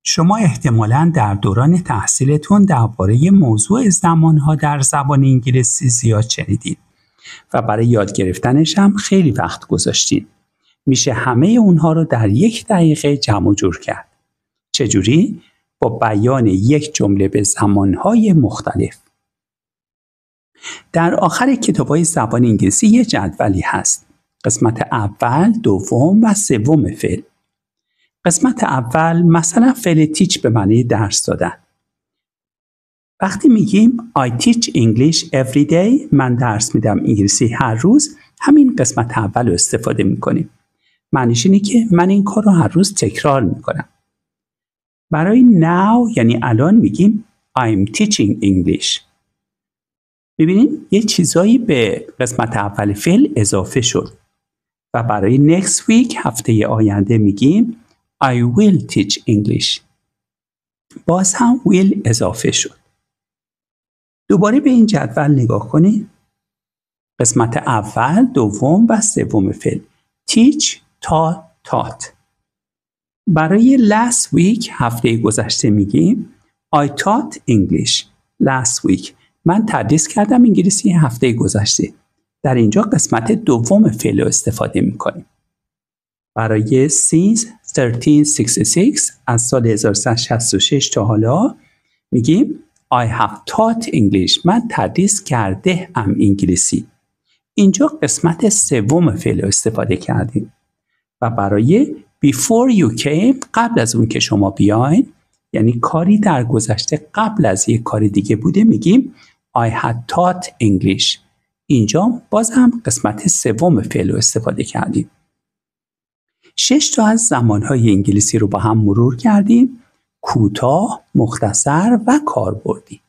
شما احتمالاً در دوران تحصیلتون درباره موضوع زمانها در زبان انگلیسی زیاد شنیدید و برای یاد گرفتنش هم خیلی وقت گذاشتین. میشه همه اونها رو در 1 دقیقه جمع و جور کرد. چجوری؟ با بیان یک جمله به زمانهای مختلف. در آخر کتاب‌های زبان انگلیسی یه جدولی هست. قسمت اول، دوم و سوم فعل. قسمت اول مثلا فعل تیچ به معنی درس دادن. وقتی میگیم I teach English every day، من درس میدم انگلیسی هر روز، همین قسمت اول رو استفاده میکنیم. معنیش اینه که من این کار رو هر روز تکرار میکنم. برای now یعنی الان میگیم I'm teaching English. ببینید یه چیزایی به قسمت اول فعل اضافه شد و برای next week هفته آینده میگیم I will teach English. باز هم will اضافه شد. دوباره به این جدول نگاه کنید. قسمت اول، دوم و سوم فعل. teach تا taught. برای last week هفته گذشته میگیم I taught English last week. من تدریس کردم انگلیسی هفته گذشته. در اینجا قسمت دوم فعل رو استفاده میکنیم. برای since 1366 از سال 1366 تا حالا میگیم I have taught English. من تدریس کرده ام انگلیسی. اینجا قسمت سوم فعل رو استفاده کردیم. و برای before you came، قبل از اون که شما بیاین، یعنی کاری در گذشته قبل از یک کار دیگه بوده، میگیم I had taught English. اینجا باز هم قسمت سوم فعل رو استفاده کردیم. 6 تا از زمانهای انگلیسی رو با هم مرور کردیم: کوتاه، مختصر و کاربردی.